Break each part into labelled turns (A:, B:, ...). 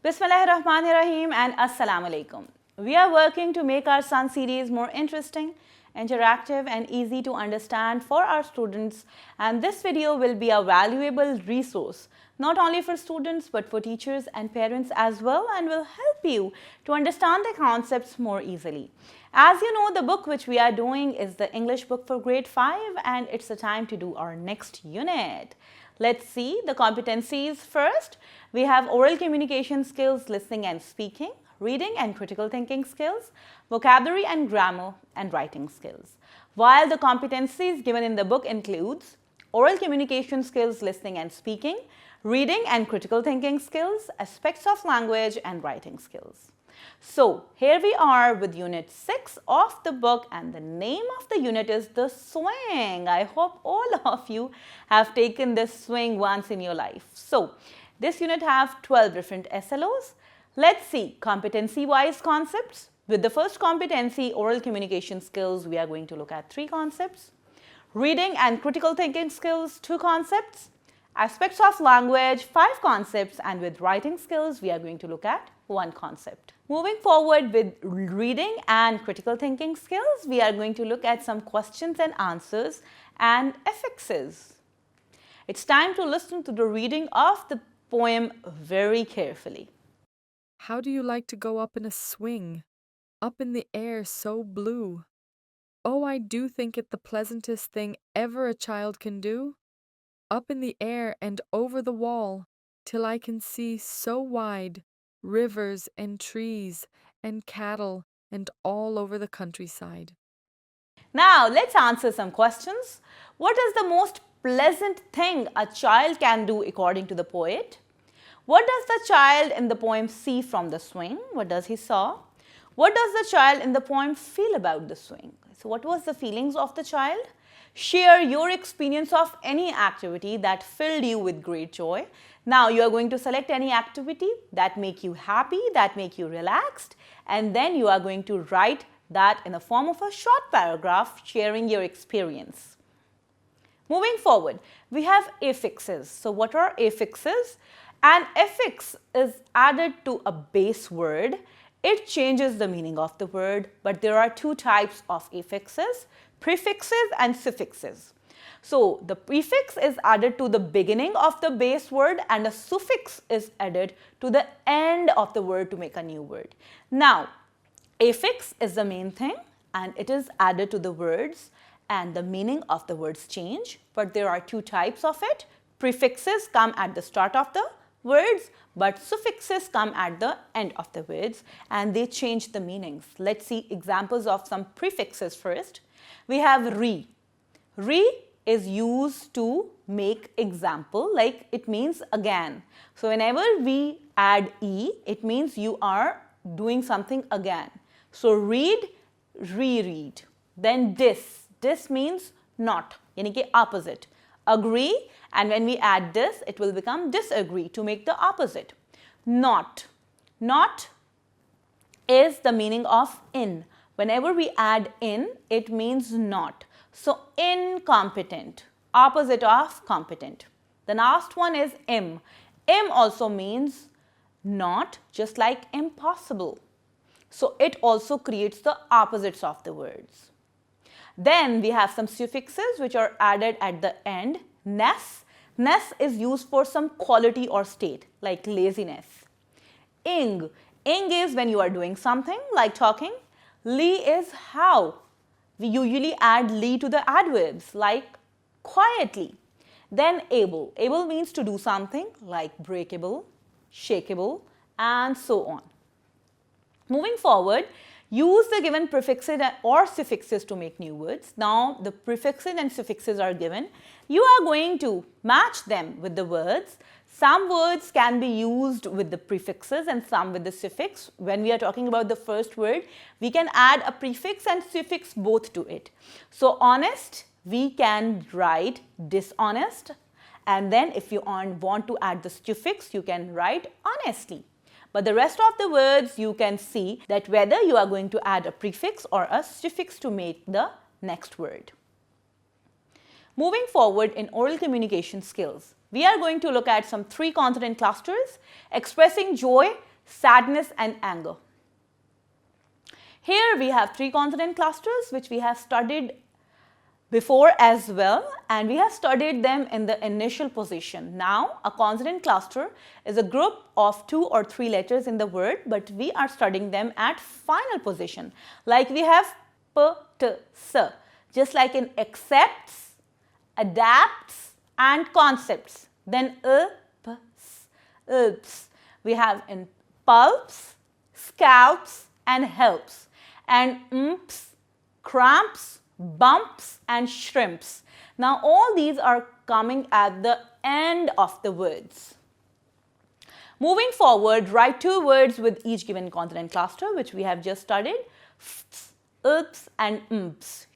A: Bismillahirrahmanirrahim and Assalamu alaikum. We are working to make our Sun series more interesting, interactive and easy to understand for our students, and this video will be a valuable resource not only for students but for teachers and parents as well, and will help you to understand the concepts more easily. As you know, the book which we are doing is the English book for grade 5 and it's the time to do our next unit. Let's see the competencies first. We have oral communication skills, listening and speaking, reading and critical thinking skills, vocabulary and grammar, and writing skills. While the competencies given in the book includes oral communication skills, listening and speaking, reading and critical thinking skills, aspects of language, and writing skills. So here we are with unit 6 of the book, and the name of the unit is the swing. I hope all of you have taken this swing once in your life. So this unit have 12 different SLOs. Let's see competency wise concepts. With the first competency, oral communication skills, we are going to look at 3 concepts. Reading and critical thinking skills, 2 concepts. Aspects of language, 5 concepts, and with writing skills, we are going to look at 1 concept. Moving forward with reading and critical thinking skills, we are going to look at some questions and answers and affixes. It's time to listen to the reading of the poem very carefully.
B: How do you like to go up in a swing, up in the air so blue? Oh, I do think it the pleasantest thing ever a child can do. Up in the air and over the wall, till I can see so wide, rivers and trees and cattle and all over the countryside.
A: Now let's answer some questions. What is the most pleasant thing a child can do according to the poet? What does the child in the poem see from the swing? What does he saw? What does the child in the poem feel about the swing? So what was the feelings of the child? Share your experience of any activity that filled you with great joy. Now you are going to select any activity that make you happy, that make you relaxed, and then you are going to write that in the form of a short paragraph sharing your experience. Moving forward, we have affixes. So what are affixes? An affix is added to a base word. It changes the meaning of the word, but there are 2 types of affixes, prefixes and suffixes. So the prefix is added to the beginning of the base word and a suffix is added to the end of the word to make a new word. Now, affix is the main thing and it is added to the words and the meaning of the words change, but there are 2 types of it. Prefixes come at the start of the words, but suffixes come at the end of the words and they change the meanings. Let's see examples of some prefixes first. We have re. Re is used to make example, like it means again. So whenever we add e, it means you are doing something again. So read, reread. Then dis. Dis means not, yani ki opposite. Agree, and when we add this, it will become disagree to make the opposite. Not. Not is the meaning of in. Whenever we add in, it means not. So incompetent, opposite of competent. The last one is im. Im also means not, just like impossible. So it also creates the opposites of the words. Then we have some suffixes which are added at the end. Ness. Ness is used for some quality or state like laziness. Ing. Ing is when you are doing something like talking. Li is how. We usually add li to the adverbs like quietly. Then able. Able means to do something like breakable, shakeable, and so on. Moving forward, use the given prefixes or suffixes to make new words. Now the prefixes and suffixes are given. You are going to match them with the words. Some words can be used with the prefixes and some with the suffix. When we are talking about the first word, we can add a prefix and suffix both to it. So honest, we can write dishonest, and then if you want to add the suffix, you can write honestly. But the rest of the words, you can see that whether you are going to add a prefix or a suffix to make the next word. Moving forward in oral communication skills, we are going to look at some 3 consonant clusters: expressing joy, sadness and anger. Here we have three consonant clusters which we have studied before as well, and we have studied them in the initial position. Now a consonant cluster is a group of 2 or 3 letters in the word, but we are studying them at final position. Like we have p, t, s, just like in accepts, adapts and concepts. Then p, s, ups. We have in pulps, scalps and helps, and umps, cramps, bumps and shrimps. Now all these are coming at the end of the words. Moving forward, write 2 words with each given consonant cluster which we have just studied, fts, ups and umps.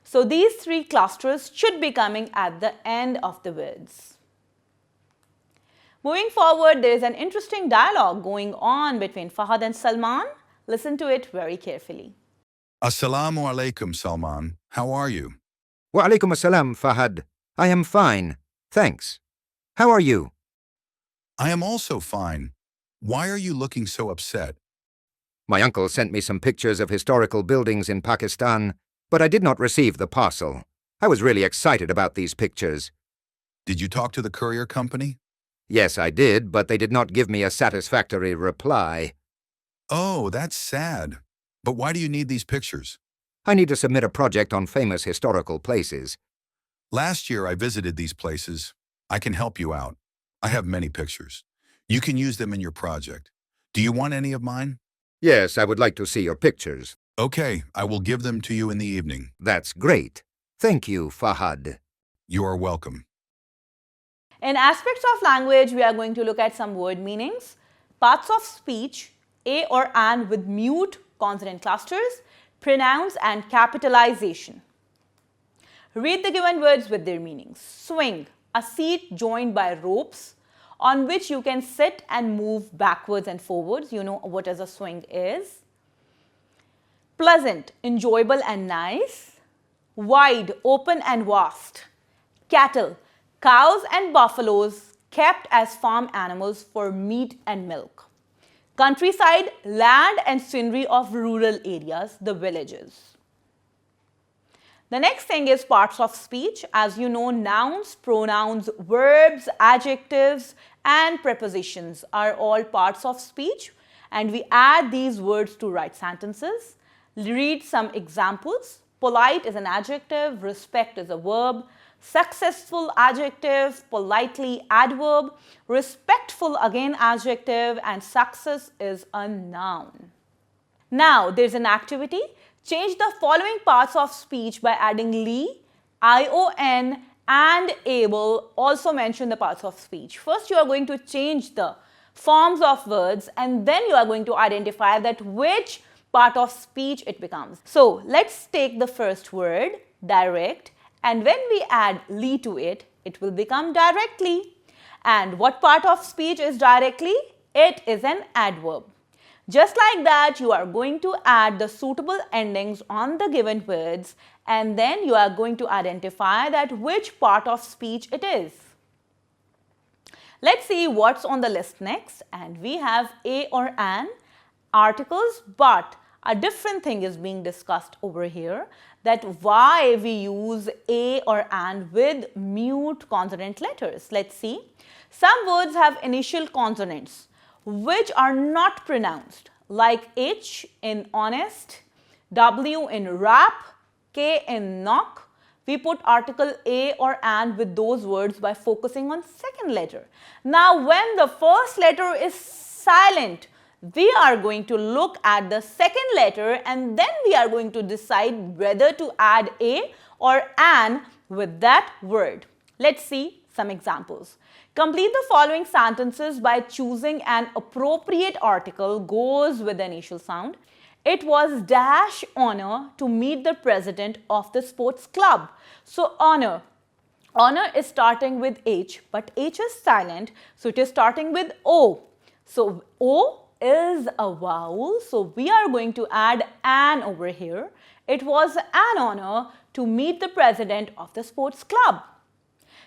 A: So these 3 clusters should be coming at the end of the words. Moving forward, there is an interesting dialogue going on between Fahad and Salman. Listen to it very carefully.
C: Assalamu alaikum, Salman. How are you?
D: Wa alaikum assalam, Fahad. I am fine. Thanks. How are you?
C: I am also fine. Why are you looking so upset?
D: My uncle sent me some pictures of historical buildings in Pakistan, but I did not receive the parcel. I was really excited about these pictures.
C: Did you talk to the courier company?
D: Yes, I did, but they did not give me a satisfactory reply.
C: Oh, that's sad. But why do you need these pictures?
D: I need to submit a project on famous historical places.
C: Last year I visited these places. I can help you out. I have many pictures. You can use them in your project. Do you want any of mine?
D: Yes, I would like to see your pictures.
C: Okay, I will give them to you in the evening.
D: That's great. Thank you, Fahad.
C: You are welcome.
A: In aspects of language, we are going to look at some word meanings, parts of speech, a or an with mute consonant clusters, pronouns and capitalization. Read the given words with their meanings. Swing, a seat joined by ropes on which you can sit and move backwards and forwards. You know what a swing is. Pleasant, enjoyable and nice. Wide, open and vast. Cattle, cows and buffaloes kept as farm animals for meat and milk. Countryside, land and scenery of rural areas, the villages. The next thing is parts of speech. As you know, nouns, pronouns, verbs, adjectives and prepositions are all parts of speech, and we add these words to write sentences. Read some examples. Polite is an adjective, respect is a verb, successful adjective, politely adverb, respectful again adjective, and success is a noun. Now there's an activity. Change the following parts of speech by adding ly, ion and able. Also mention the parts of speech. First you are going to change the forms of words and then you are going to identify that which part of speech it becomes. So let's take the first word, direct. And when we add ly to it, it will become directly. And what part of speech is directly? It is an adverb. Just like that, you are going to add the suitable endings on the given words and then you are going to identify that which part of speech it is. Let's see what's on the list next, and we have a or an, articles, but a different thing is being discussed over here, that why we use a or an with mute consonant letters. Let's see. Some words have initial consonants which are not pronounced, like H in honest, W in wrap, K in knock. We put article a or an with those words by focusing on second letter. Now when the first letter is silent, we are going to look at the second letter and then we are going to decide whether to add a or an with that word. Let's see some examples. Complete the following sentences by choosing an appropriate article goes with the initial sound. It was dash honor to meet the president of the sports club. So honor. Honor is starting with H, but H is silent, so it is starting with O. So O is a vowel, so we are going to add an over here. It was an honor to meet the president of the sports club.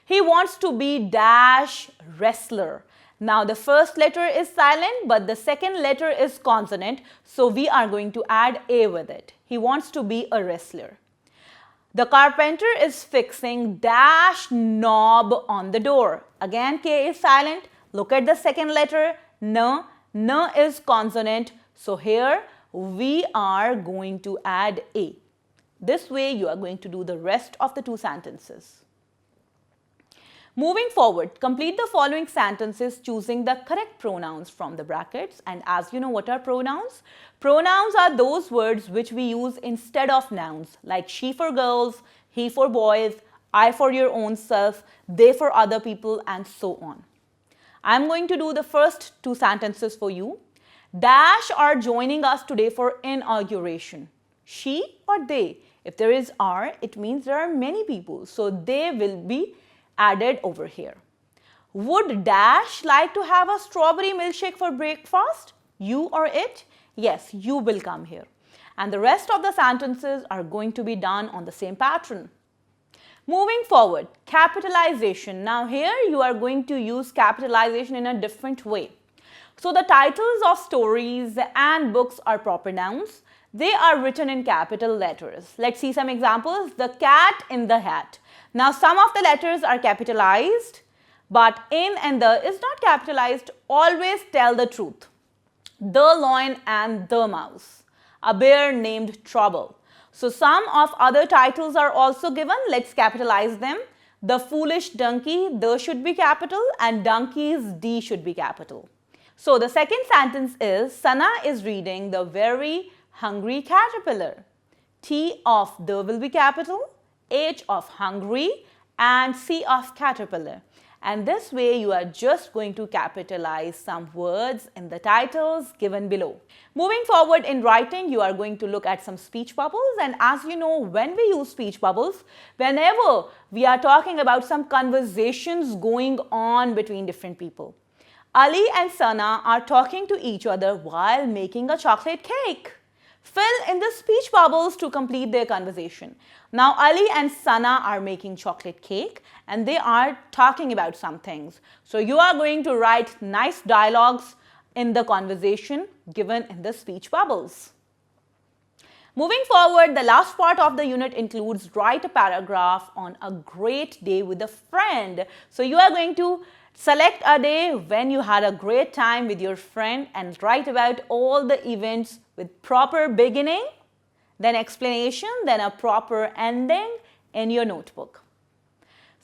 A: He wants to be dash wrestler. Now the first letter is silent, but the second letter is consonant, so we are going to add A with it. He wants to be a wrestler. The carpenter is fixing dash knob on the door. Again, K is silent. Look at the second letter, N. N is consonant, so here we are going to add A. This way you are going to do the rest of the two sentences. Moving forward, complete the following sentences choosing the correct pronouns from the brackets. And as you know, what are pronouns? Pronouns are those words which we use instead of nouns, like she for girls, he for boys, I for your own self, they for other people, and so on. I'm going to do the first two sentences for you. Dash are joining us today for inauguration. She or they? If there is are, it means there are many people, so they will be added over here. Would Dash like to have a strawberry milkshake for breakfast? You or it? Yes, you will come here. And the rest of the sentences are going to be done on the same pattern. Moving forward, capitalization. Now here you are going to use capitalization in a different way. So the titles of stories and books are proper nouns. They are written in capital letters. Let's see some examples. The Cat in the Hat. Now some of the letters are capitalized, but in and the is not capitalized. Always tell the truth. The Lion and the Mouse. A bear named Trouble. So some of other titles are also given. Let's capitalize them. The Foolish Donkey, the should be capital, and Donkey's D should be capital. So the second sentence is Sana is reading The Very Hungry Caterpillar. T of the will be capital, H of hungry, and C of caterpillar. And this way you are just going to capitalize some words in the titles given below. Moving forward in writing, you are going to look at some speech bubbles. And as you know, when we use speech bubbles, whenever we are talking about some conversations going on between different people. Ali and Sana are talking to each other while making a chocolate cake. Fill in the speech bubbles to complete their conversation. Now Ali and Sana are making chocolate cake and they are talking about some things. So you are going to write nice dialogues in the conversation given in the speech bubbles. Moving forward, the last part of the unit includes write a paragraph on a great day with a friend. So you are going to select a day when you had a great time with your friend and write about all the events with proper beginning, then explanation, then a proper ending in your notebook.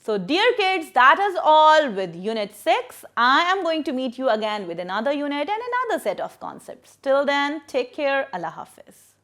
A: So dear kids, that is all with Unit 6. I am going to meet you again with another unit and another set of concepts. Till then, take care. Allah Hafiz.